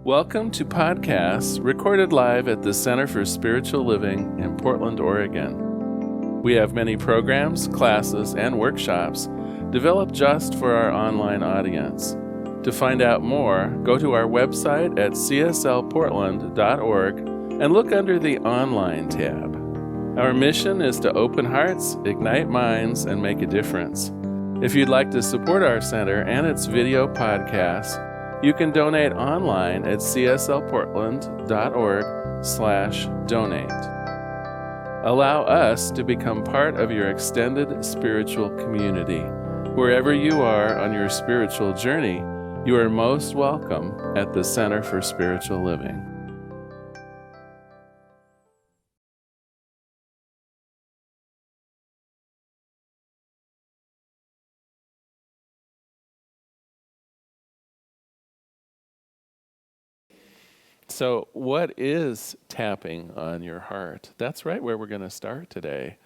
Welcome to podcasts recorded live at the Center for Spiritual Living in Portland, Oregon. We have many programs, classes, and workshops developed just for our online audience. To find out more, go to our website at cslportland.org and look under the Online tab. Our mission is to open hearts, ignite minds, and make a difference. If you'd like to support our center and its video podcasts, you can donate online at cslportland.org/donate. Allow us to become part of your extended spiritual community. Wherever you are on your spiritual journey, you are most welcome at the Center for Spiritual Living. So what is tapping on your heart? That's right where we're going to start today.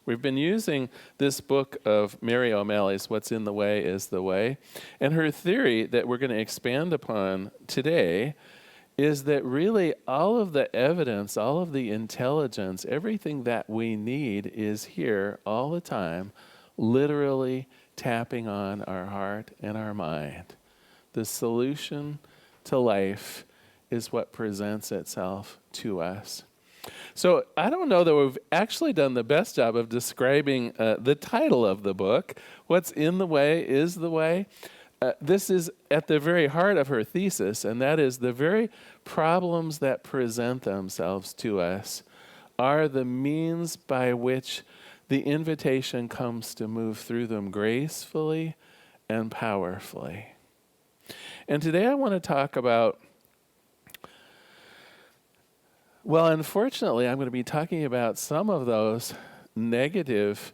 We've been using this book of Mary O'Malley's, What's in the Way is the Way. And her theory that we're going to expand upon today is that really all of the evidence, all of the intelligence, everything that we need is here all the time, literally tapping on our heart and our mind. The solution to life is what presents itself to us. So I don't know that we've actually done the best job of describing the title of the book, What's in the Way is the Way. This is at the very heart of her thesis, and that is the very problems that present themselves to us are the means by which the invitation comes to move through them gracefully and powerfully. And today I want to talk about unfortunately, I'm going to be talking about some of those negative,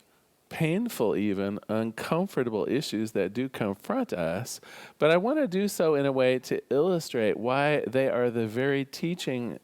painful even, uncomfortable issues that do confront us, but I want to do so in a way to illustrate why they are the very teaching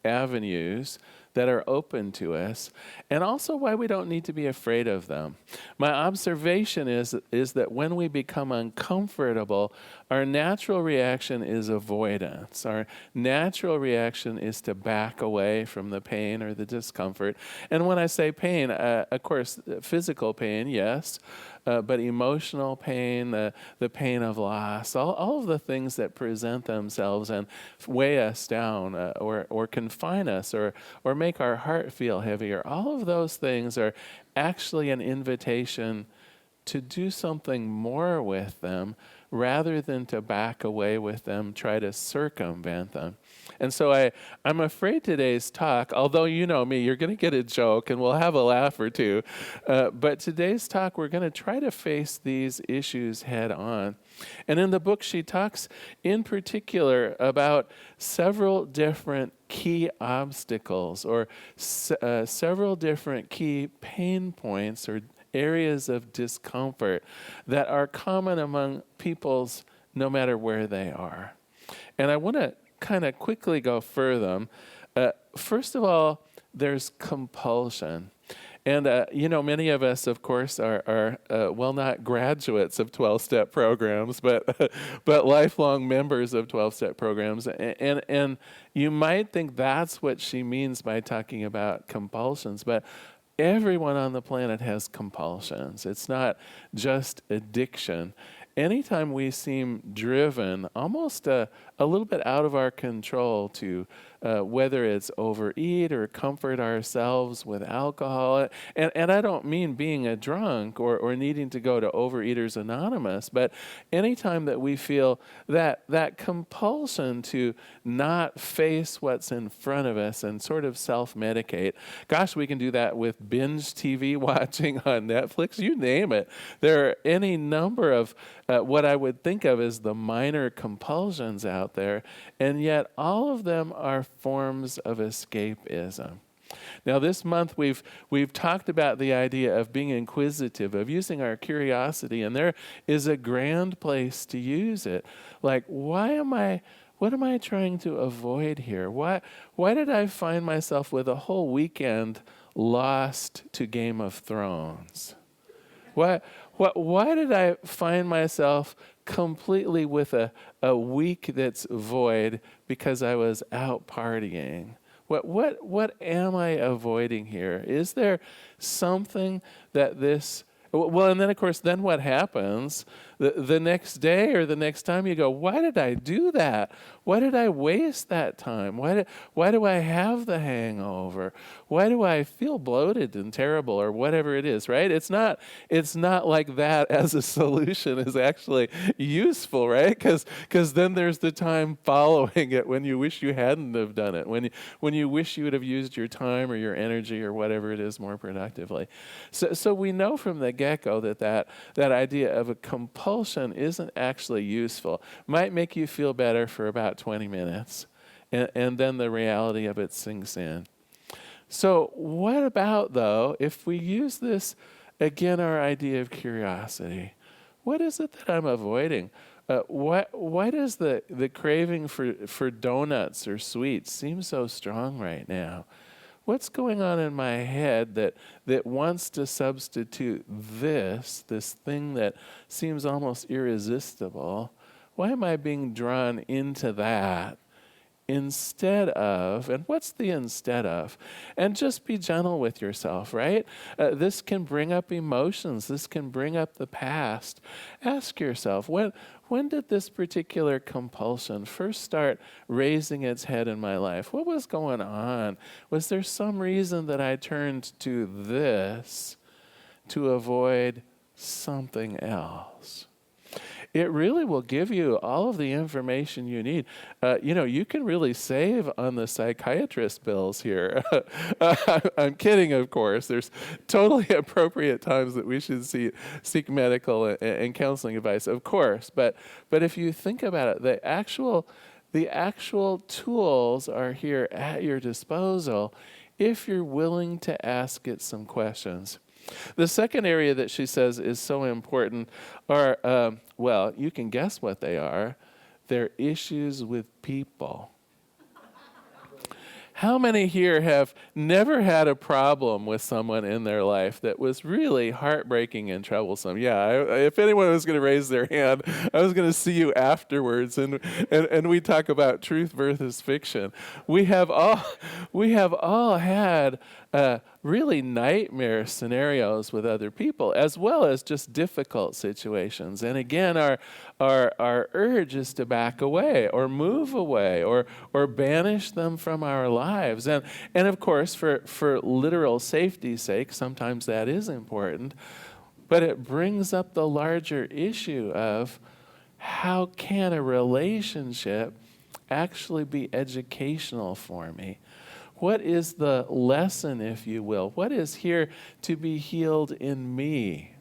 avenues that are open to us, and also why we don't need to be afraid of them. My observation is that when we become uncomfortable, our natural reaction is avoidance. Our natural reaction is to back away from the pain or the discomfort. And when I say pain, of course, physical pain, yes, but emotional pain, the pain of loss, all of the things that present themselves and weigh us down or confine us or make our heart feel heavier, all of those things are actually an invitation to do something more with them rather than to back away with them, try to circumvent them. And so I'm afraid today's talk, although you know me, you're going to get a joke and we'll have a laugh or two, but today's talk, we're going to try to face these issues head on. And in the book, she talks in particular about several different key obstacles or several different key pain points or areas of discomfort that are common among peoples no matter where they are. And I want to kind of quickly go through them. First of all, there's compulsion. And, many of us, of course, are not graduates of 12-step programs, but lifelong members of 12-step programs. And you might think that's what she means by talking about compulsions, but everyone on the planet has compulsions. It's not just addiction. Anytime we seem driven, almost a little bit out of our control to whether it's overeat or comfort ourselves with alcohol, and I don't mean being a drunk or needing to go to Overeaters Anonymous, but anytime that we feel that compulsion to not face what's in front of us and sort of self-medicate. Gosh, we can do that with binge TV watching on Netflix, you name it. There are any number of what I would think of as the minor compulsions out there, and yet all of them are forms of escapism. Now, this month we've talked about the idea of being inquisitive, of using our curiosity, and there is a grand place to use it. Like, what am I trying to avoid here? Why did I find myself with a whole weekend lost to Game of Thrones? Why Why did I find myself completely with a week that's void because I was out partying? What am I avoiding here? Is there something that this, well, and then of course, then what happens? The next day or the next time you go, why did I do that? Why did I waste that time? Why do I have the hangover? Why do I feel bloated and terrible or whatever it is, right? It's not like that as a solution is actually useful, right? Because then there's the time following it when you wish you hadn't have done it, when you wish you would have used your time or your energy or whatever it is more productively. So we know from the get-go that idea of a compulsion isn't actually useful. Might make you feel better for about 20 minutes, and then the reality of it sinks in. So what about, though, if we use this, again, our idea of curiosity? What is it that I'm avoiding? Why does the craving for donuts or sweets seem so strong right now? What's going on in my head that wants to substitute this thing that seems almost irresistible? Why am I being drawn into that instead of, and what's the instead of? And just be gentle with yourself, right? This can bring up emotions. This can bring up the past. Ask yourself, when did this particular compulsion first start raising its head in my life? What was going on? Was there some reason that I turned to this to avoid something else? It really will give you all of the information you need. You can really save on the psychiatrist bills here. I'm kidding, of course. There's totally appropriate times that we should seek medical and counseling advice, of course. But if you think about it, the actual tools are here at your disposal if you're willing to ask it some questions. The second area that she says is so important are, you can guess what they are. They're issues with people. How many here have never had a problem with someone in their life that was really heartbreaking and troublesome? Yeah, if anyone was going to raise their hand, I was going to see you afterwards, and we talk about truth versus fiction. We have all had really nightmare scenarios with other people, as well as just difficult situations. And again, our urge is to back away or move away or banish them from our lives. And of course, for literal safety's sake, sometimes that is important. But it brings up the larger issue of how can a relationship actually be educational for me? What is the lesson, if you will? What is here to be healed in me?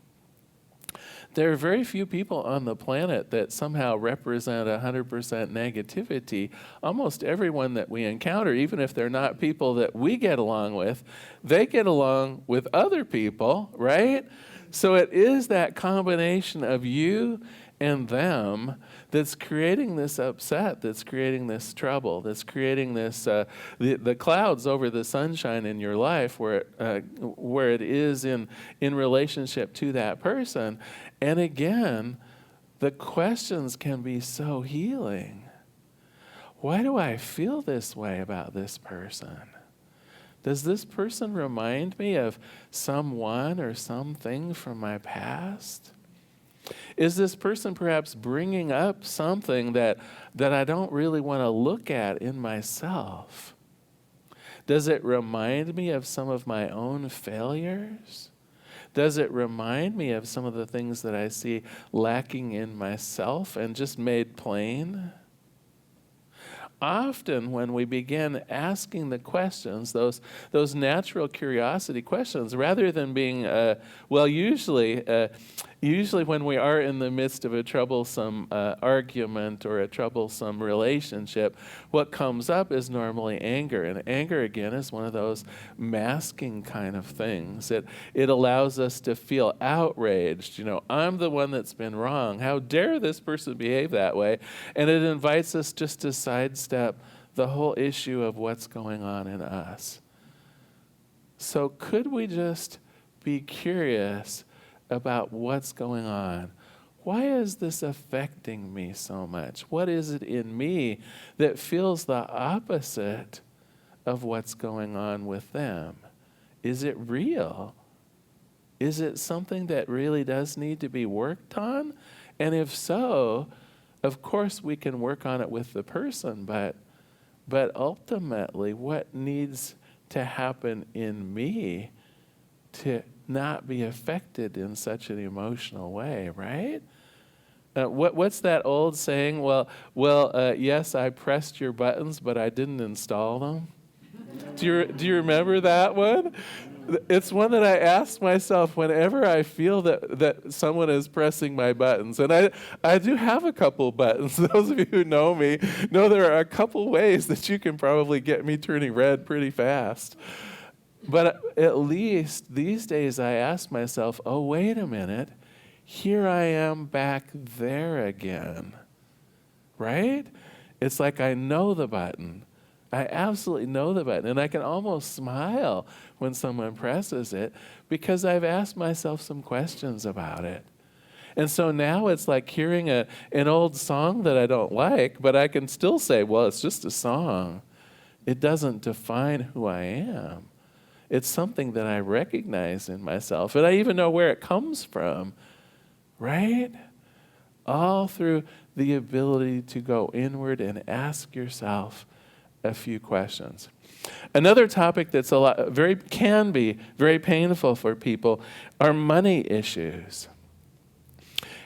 There are very few people on the planet that somehow represent 100% negativity. Almost everyone that we encounter, even if they're not people that we get along with, they get along with other people, right? So it is that combination of you and them that's creating this upset, that's creating this trouble, that's creating this the clouds over the sunshine in your life where it is in relationship to that person. And again, the questions can be so healing. Why do I feel this way about this person? Does this person remind me of someone or something from my past? Is this person perhaps bringing up something that I don't really want to look at in myself? Does it remind me of some of my own failures? Does it remind me of some of the things that I see lacking in myself and just made plain? Often when we begin asking the questions, those natural curiosity questions, rather than being, usually when we are in the midst of a troublesome argument or a troublesome relationship, what comes up is normally anger. And anger, again, is one of those masking kind of things. It allows us to feel outraged. I'm the one that's been wrong. How dare this person behave that way? And it invites us just to sidestep the whole issue of what's going on in us. So could we just be curious about what's going on. Why is this affecting me so much? What is it in me that feels the opposite of what's going on with them? Is it real? Is it something that really does need to be worked on? And if so, of course we can work on it with the person, but ultimately what needs to happen in me to not be affected in such an emotional way, right? What's that old saying? Yes, I pressed your buttons, but I didn't install them. Do you remember that one? It's one that I ask myself whenever I feel that someone is pressing my buttons. And I do have a couple buttons. Those of you who know me know there are a couple ways that you can probably get me turning red pretty fast. But at least these days I ask myself, oh, wait a minute. Here I am back there again, right? It's like I know the button. I absolutely know the button, and I can almost smile when someone presses it because I've asked myself some questions about it. And so now it's like hearing an old song that I don't like, but I can still say, well, it's just a song. It doesn't define who I am. It's something that I recognize in myself, and I even know where it comes from. Right? All through the ability to go inward and ask yourself a few questions. Another topic that's can be very painful for people are money issues.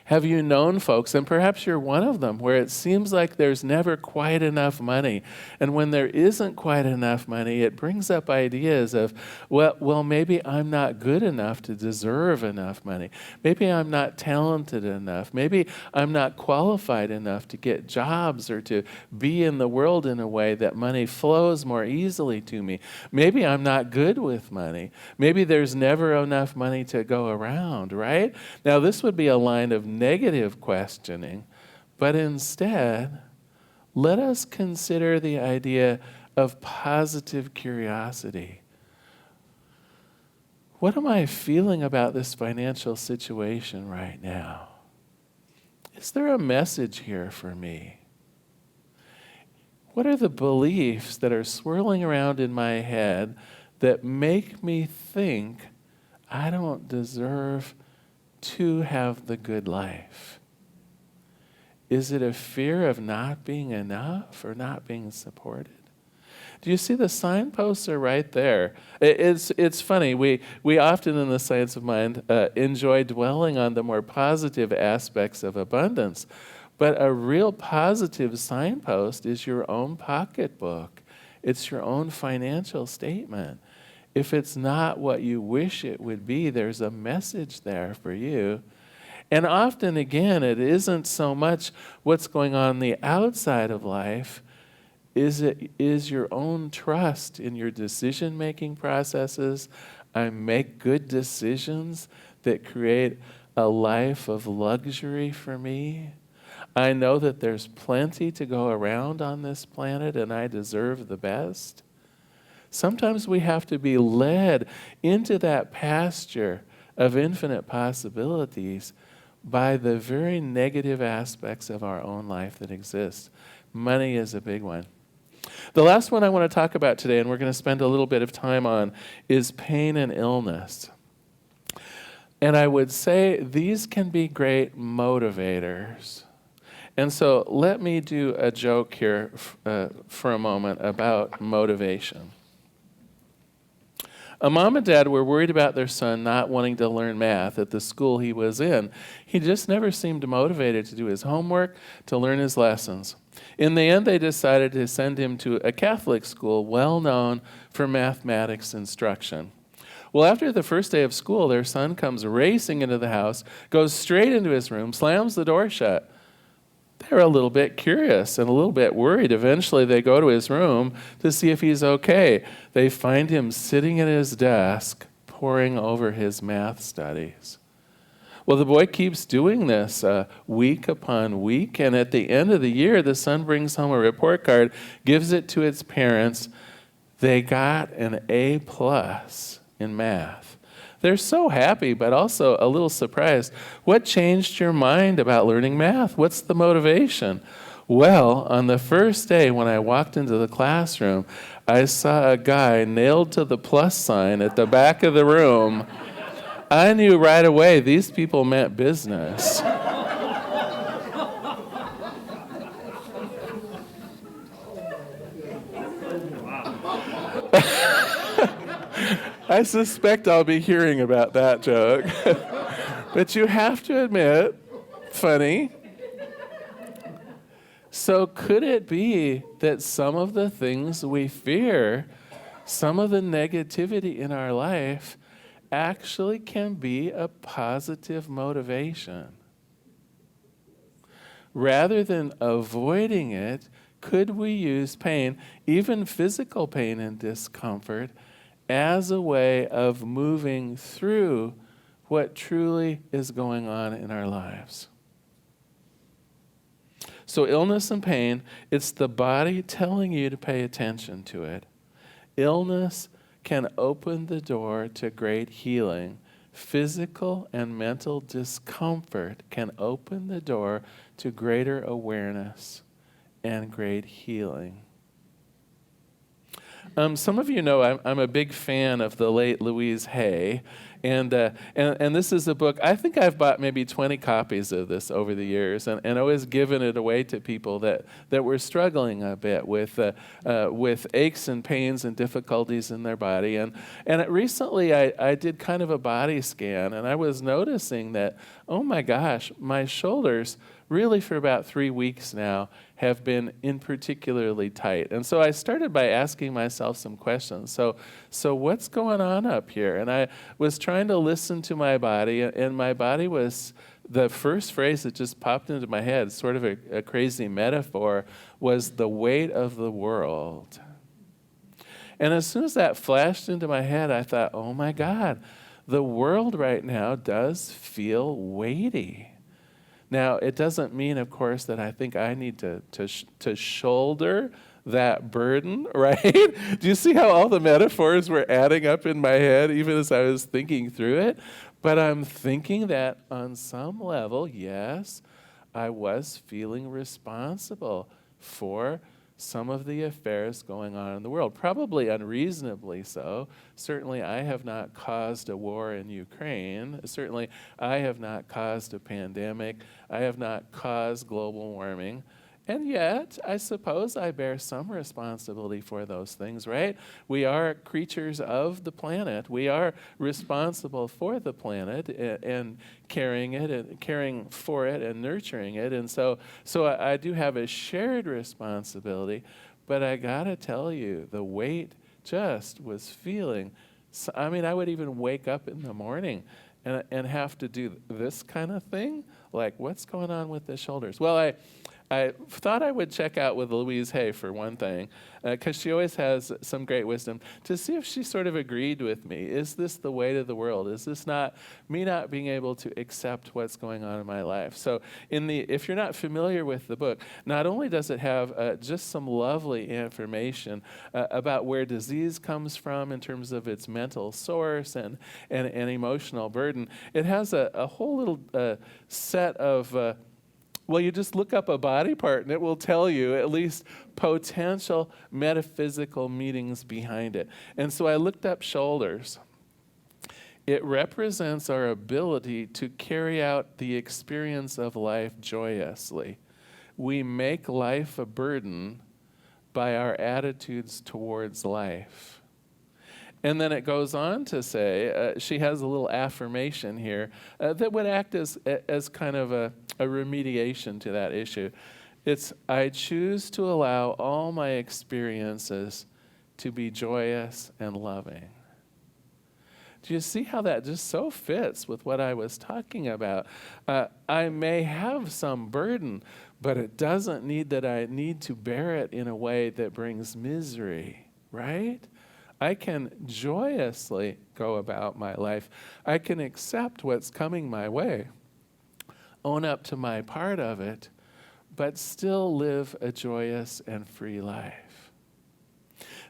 Have you known folks, and perhaps you're one of them, where it seems like there's never quite enough money? And when there isn't quite enough money, it brings up ideas of, well, maybe I'm not good enough to deserve enough money. Maybe I'm not talented enough. Maybe I'm not qualified enough to get jobs or to be in the world in a way that money flows more easily to me. Maybe I'm not good with money. Maybe there's never enough money to go around, right? Now, this would be a line of negative questioning, but instead, let us consider the idea of positive curiosity. What am I feeling about this financial situation right now? Is there a message here for me? What are the beliefs that are swirling around in my head that make me think I don't deserve to have the good life? Is it a fear of not being enough or not being supported? Do you see the signposts are right there? It's funny. We often in the Science of Mind enjoy dwelling on the more positive aspects of abundance. But a real positive signpost is your own pocketbook. It's your own financial statement. If it's not what you wish it would be, there's a message there for you. And often, again, it isn't so much what's going on the outside of life. Is your own trust in your decision-making processes. I make good decisions that create a life of luxury for me. I know that there's plenty to go around on this planet, and I deserve the best. Sometimes we have to be led into that pasture of infinite possibilities by the very negative aspects of our own life that exist. Money is a big one. The last one I want to talk about today, and we're going to spend a little bit of time on, is pain and illness. And I would say these can be great motivators. And so let me do a joke here for a moment about motivation. A mom and dad were worried about their son not wanting to learn math at the school he was in. He just never seemed motivated to do his homework, to learn his lessons. In the end, they decided to send him to a Catholic school well known for mathematics instruction. Well, after the first day of school, their son comes racing into the house, goes straight into his room, slams the door shut. They're a little bit curious and a little bit worried. Eventually, they go to his room to see if he's okay. They find him sitting at his desk, poring over his math studies. Well, the boy keeps doing this week upon week, and at the end of the year, the son brings home a report card, gives it to its parents. They got an A+ in math. they're so happy, but also a little surprised. What changed your mind about learning math? What's the motivation? Well, on the first day when I walked into the classroom, I saw a guy nailed to the plus sign at the back of the room. I knew right away these people meant business. I suspect I'll be hearing about that joke. But you have to admit, funny. So could it be that some of the things we fear, some of the negativity in our life, actually can be a positive motivation? Rather than avoiding it, could we use pain, even physical pain and discomfort, as a way of moving through what truly is going on in our lives? So illness and pain, it's the body telling you to pay attention to it. Illness can open the door to great healing. Physical and mental discomfort can open the door to greater awareness and great healing. Some of you know I'm a big fan of the late Louise Hay, and this is a book. I think I've bought maybe 20 copies of this over the years, and always given it away to people that were struggling a bit with aches and pains and difficulties in their body. And recently I did kind of a body scan, and I was noticing that, oh my gosh, my shoulders really for about 3 weeks now have been in particularly tight. And so I started by asking myself some questions. So what's going on up here? And I was trying to listen to my body, and my body was, the first phrase that just popped into my head, sort of a crazy metaphor, was the weight of the world. And as soon as that flashed into my head, I thought, oh my God, the world right now does feel weighty. Now, it doesn't mean, of course, that I think I need to shoulder that burden, right? Do you see how all the metaphors were adding up in my head, even as I was thinking through it? But I'm thinking that on some level, yes, I was feeling responsible for some of the affairs going on in the world, probably unreasonably so. Certainly, I have not caused a war in Ukraine. Certainly, I have not caused a pandemic. I have not caused global warming. And yet, I suppose I bear some responsibility for those things, right? We are creatures of the planet. We are responsible for the planet and caring it and caring for it and nurturing it. And so I do have a shared responsibility, but I gotta tell you, the weight just was feeling. I mean, I would even wake up in the morning and have to do this kind of thing, like what's going on with the shoulders? Well, I thought I would check out with Louise Hay for one thing, because she always has some great wisdom, to see if she sort of agreed with me. Is this the weight of the world? Is this not me not being able to accept what's going on in my life? So if you're not familiar with the book, not only does it have just some lovely information about where disease comes from in terms of its mental source and emotional burden, it has a whole little set of well, you just look up a body part and it will tell you at least potential metaphysical meanings behind it. And so I looked up shoulders. It represents our ability to carry out the experience of life joyously. We make life a burden by our attitudes towards life. And then it goes on to say, she has a little affirmation here that would act as kind of a remediation to that issue. It's, I choose to allow all my experiences to be joyous and loving. Do you see how that just so fits with what I was talking about? I may have some burden, but it doesn't need that I need to bear it in a way that brings misery, right? I can joyously go about my life. I can accept what's coming my way, own up to my part of it, but still live a joyous and free life.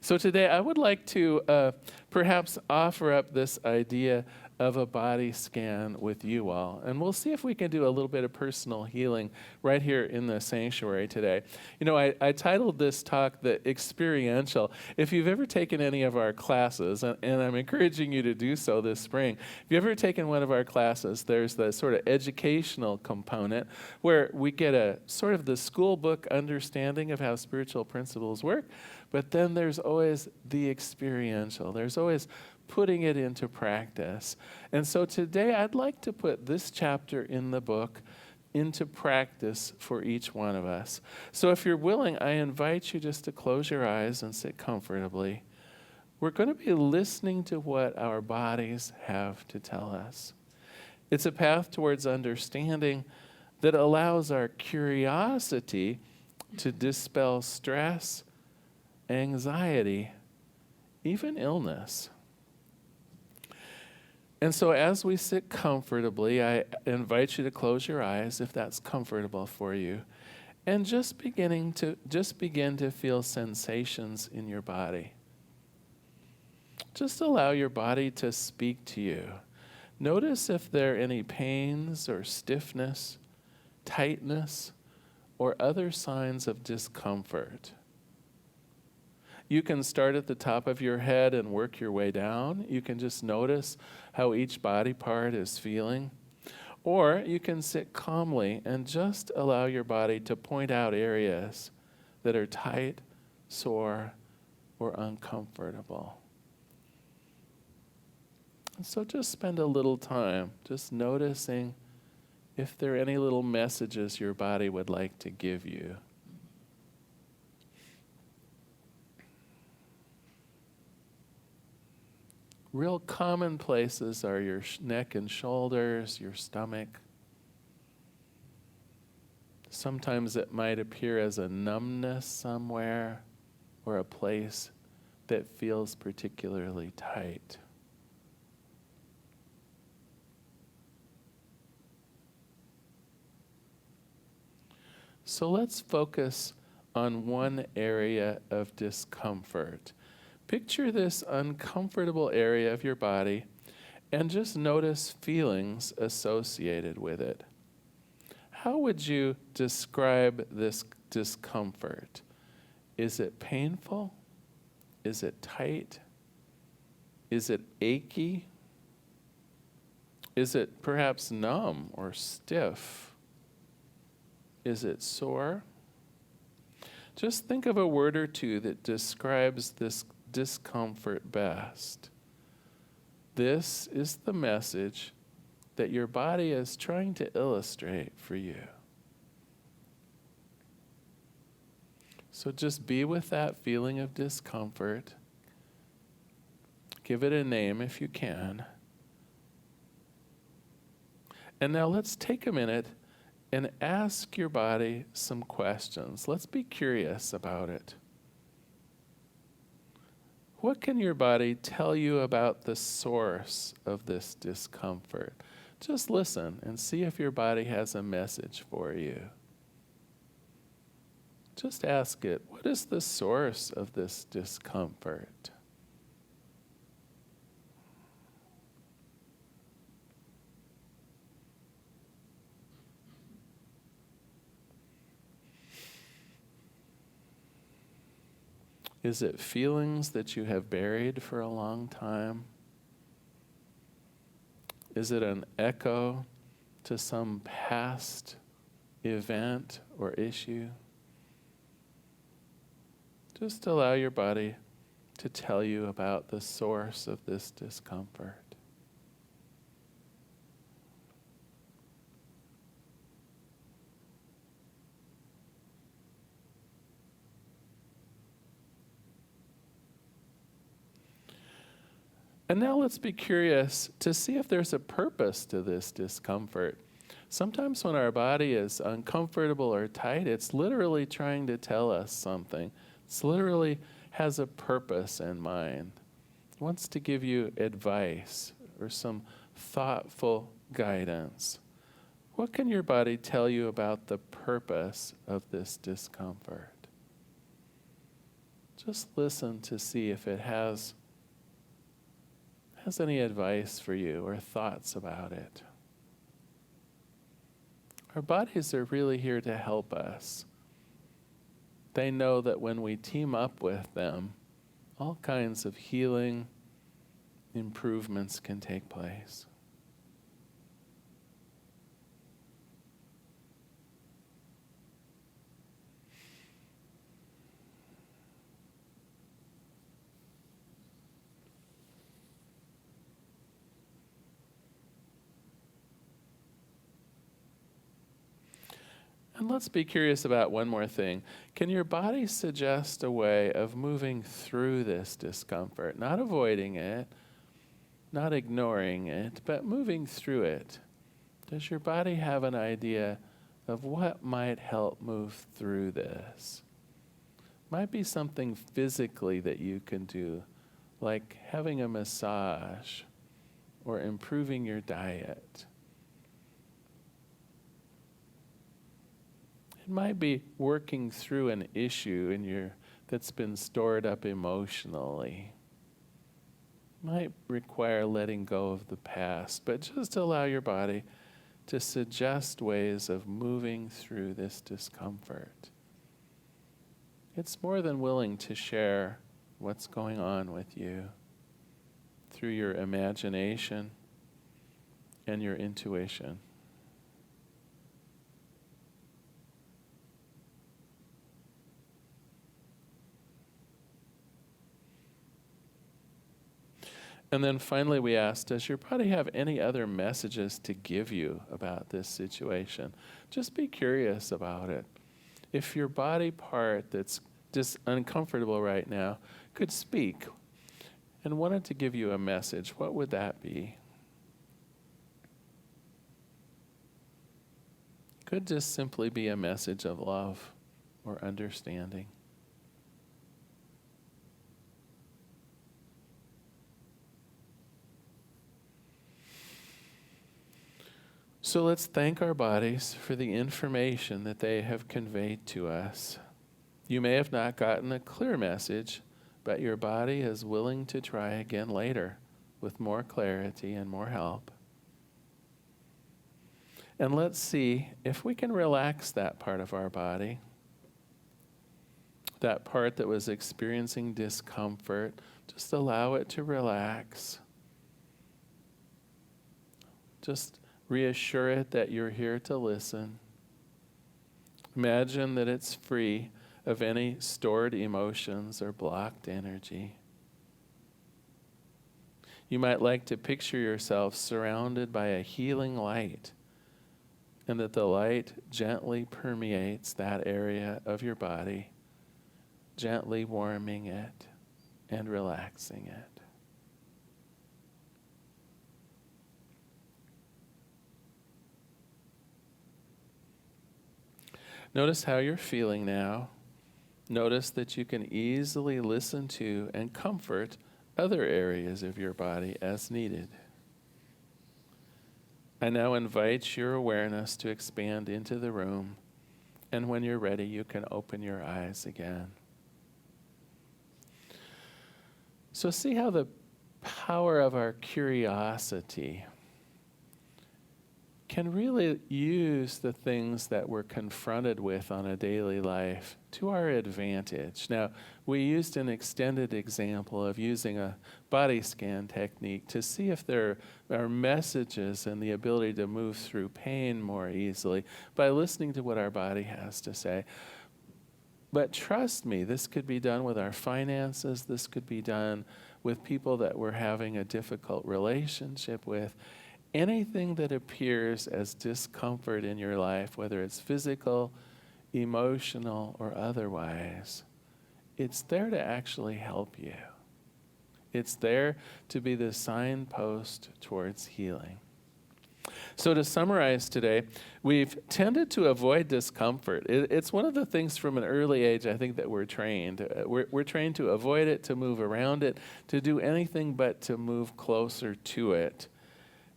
So today I would like to perhaps offer up this idea of a body scan with you all. And we'll see if we can do a little bit of personal healing right here in the sanctuary today. You know, I titled this talk the Experiential. If you've ever taken any of our classes, and I'm encouraging you to do so this spring, if you've ever taken one of our classes, there's the sort of educational component where we get a sort of the school book understanding of how spiritual principles work, but then there's always the experiential. There's always putting it into practice. And so today I'd like to put this chapter in the book into practice for each one of us. So if you're willing, I invite you just to close your eyes and sit comfortably. We're going to be listening to what our bodies have to tell us. It's a path towards understanding that allows our curiosity to dispel stress, anxiety, even illness. And so as we sit comfortably, I invite you to close your eyes if that's comfortable for you, and just begin to feel sensations in your body. Just allow your body to speak to you. Notice if there are any pains or stiffness, tightness, or other signs of discomfort. You can start at the top of your head and work your way down. You can just notice how each body part is feeling. Or you can sit calmly and just allow your body to point out areas that are tight, sore, or uncomfortable. And so just spend a little time just noticing if there are any little messages your body would like to give you. Real common places are your neck and shoulders, your stomach. Sometimes it might appear as a numbness somewhere or a place that feels particularly tight. So let's focus on one area of discomfort. Picture this uncomfortable area of your body and just notice feelings associated with it. How would you describe this discomfort? Is it painful? Is it tight? Is it achy? Is it perhaps numb or stiff? Is it sore? Just think of a word or two that describes this discomfort best. This is the message that your body is trying to illustrate for you. So just be with that feeling of discomfort. Give it a name if you can. And now let's take a minute and ask your body some questions. Let's be curious about it. What can your body tell you about the source of this discomfort? Just listen and see if your body has a message for you. Just ask it, what is the source of this discomfort? Is it feelings that you have buried for a long time? Is it an echo to some past event or issue? Just allow your body to tell you about the source of this discomfort. And now let's be curious to see if there's a purpose to this discomfort. Sometimes when our body is uncomfortable or tight, it's literally trying to tell us something. It's literally has a purpose in mind. It wants to give you advice or some thoughtful guidance. What can your body tell you about the purpose of this discomfort? Just listen to see if it has has any advice for you or thoughts about it. Our bodies are really here to help us. They know that when we team up with them, all kinds of healing improvements can take place. And let's be curious about one more thing. Can your body suggest a way of moving through this discomfort? Not avoiding it, not ignoring it, but moving through it. Does your body have an idea of what might help move through this? Might be something physically that you can do, like having a massage or improving your diet. It might be working through an issue that's been stored up emotionally. Might require letting go of the past, but just allow your body to suggest ways of moving through this discomfort. It's more than willing to share what's going on with you through your imagination and your intuition. And then finally we ask, does your body have any other messages to give you about this situation? Just be curious about it. If your body part that's just uncomfortable right now could speak and wanted to give you a message, what would that be? Could just simply be a message of love or understanding. So let's thank our bodies for the information that they have conveyed to us. You may have not gotten a clear message, but your body is willing to try again later with more clarity and more help. And let's see if we can relax that part of our body, that part that was experiencing discomfort. Just allow it to relax. Just reassure it that you're here to listen. Imagine that it's free of any stored emotions or blocked energy. You might like to picture yourself surrounded by a healing light, and that the light gently permeates that area of your body, gently warming it and relaxing it. Notice how you're feeling now. Notice that you can easily listen to and comfort other areas of your body as needed. I now invite your awareness to expand into the room, and when you're ready, you can open your eyes again. So see how the power of our curiosity can really use the things that we're confronted with on a daily life to our advantage. Now, we used an extended example of using a body scan technique to see if there are messages and the ability to move through pain more easily by listening to what our body has to say. But trust me, this could be done with our finances. This could be done with people that we're having a difficult relationship with. Anything that appears as discomfort in your life, whether it's physical, emotional, or otherwise, it's there to actually help you. It's there to be the signpost towards healing. So to summarize today, we've tended to avoid discomfort. It's one of the things from an early age, I think, that we're trained. We're trained to avoid it, to move around it, to do anything but to move closer to it.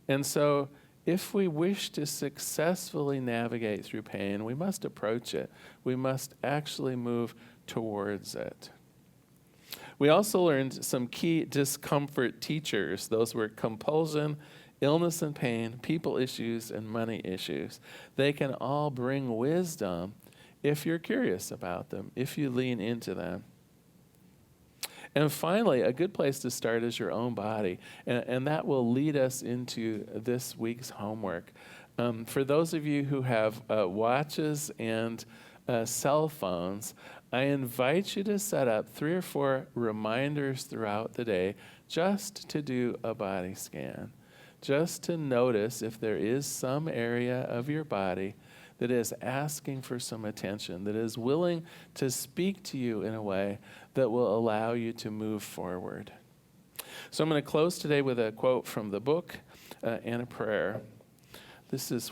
And so if we wish to successfully navigate through pain, we must approach it. We must actually move towards it. We also learned some key discomfort teachers. Those were compulsion, illness and pain, people issues, and money issues. They can all bring wisdom if you're curious about them, if you lean into them. And finally, a good place to start is your own body. And that will lead us into this week's homework. For those of you who have watches and cell phones, I invite you to set up 3 or 4 reminders throughout the day just to do a body scan, just to notice if there is some area of your body that is asking for some attention, that is willing to speak to you in a way that will allow you to move forward. So I'm going to close today with a quote from the book and a prayer. This is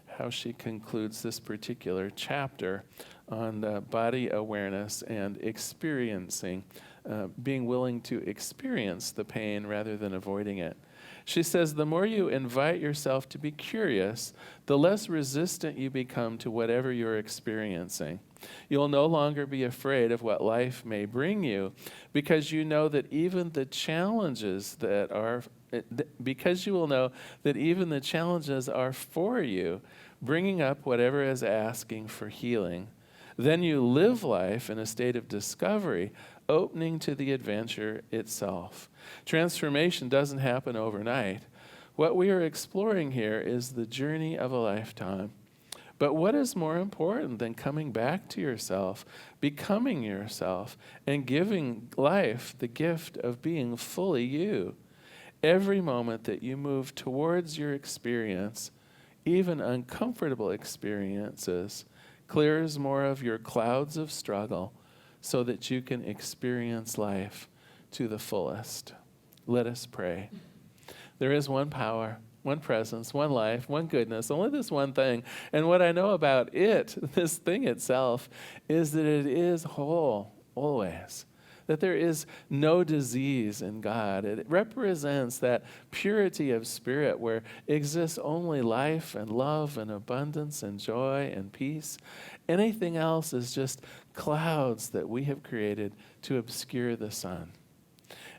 how she concludes this particular chapter on body awareness and experiencing, being willing to experience the pain rather than avoiding it. She says, the more you invite yourself to be curious, the less resistant you become to whatever you're experiencing. You'll no longer be afraid of what life may bring you because you know that even the challenges because you will know that even the challenges are for you, bringing up whatever is asking for healing. Then you live life in a state of discovery, opening to the adventure itself. Transformation doesn't happen overnight. What we are exploring here is the journey of a lifetime. But what is more important than coming back to yourself, becoming yourself, and giving life the gift of being fully you? Every moment that you move towards your experience, even uncomfortable experiences, clears more of your clouds of struggle so that you can experience life to the fullest. Let us pray. There is one power, one presence, one life, one goodness, only this one thing. And what I know about it, this thing itself, is that it is whole, always. That there is no disease in God. It represents that purity of spirit where exists only life and love and abundance and joy and peace. Anything else is just clouds that we have created to obscure the sun.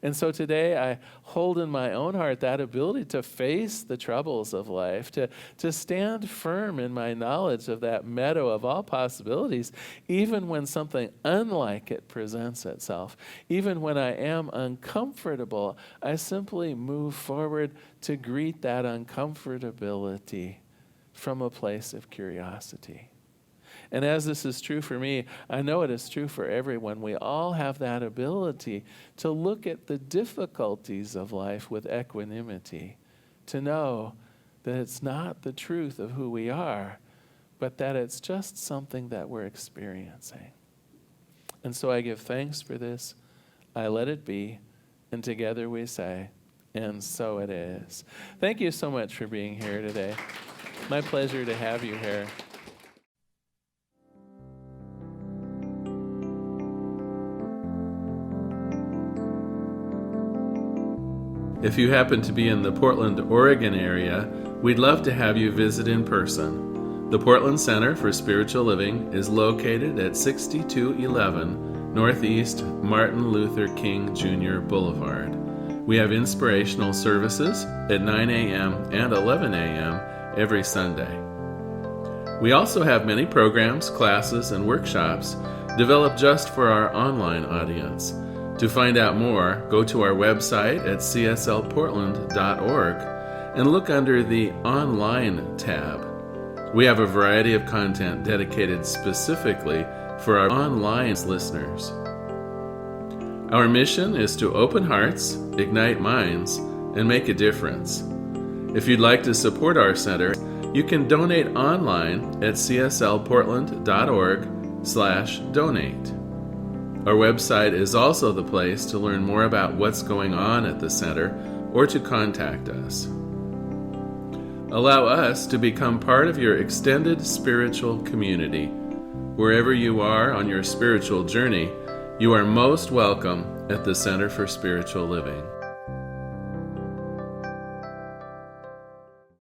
And so today I hold in my own heart that ability to face the troubles of life, to stand firm in my knowledge of that meadow of all possibilities, even when something unlike it presents itself. Even when I am uncomfortable, I simply move forward to greet that uncomfortability from a place of curiosity. And as this is true for me, I know it is true for everyone. We all have that ability to look at the difficulties of life with equanimity, to know that it's not the truth of who we are, but that it's just something that we're experiencing. And so I give thanks for this. I let it be. And together we say, and so it is. Thank you so much for being here today. My pleasure to have you here. If you happen to be in the Portland, Oregon area, we'd love to have you visit in person. The Portland Center for Spiritual Living is located at 6211 Northeast Martin Luther King Jr. Boulevard. We have inspirational services at 9 a.m. and 11 a.m. every Sunday. We also have many programs, classes, and workshops developed just for our online audience. To find out more, go to our website at cslportland.org and look under the Online tab. We have a variety of content dedicated specifically for our online listeners. Our mission is to open hearts, ignite minds, and make a difference. If you'd like to support our center, you can donate online at cslportland.org/donate. Our website is also the place to learn more about what's going on at the center or to contact us. Allow us to become part of your extended spiritual community. Wherever you are on your spiritual journey, you are most welcome at the Center for Spiritual Living.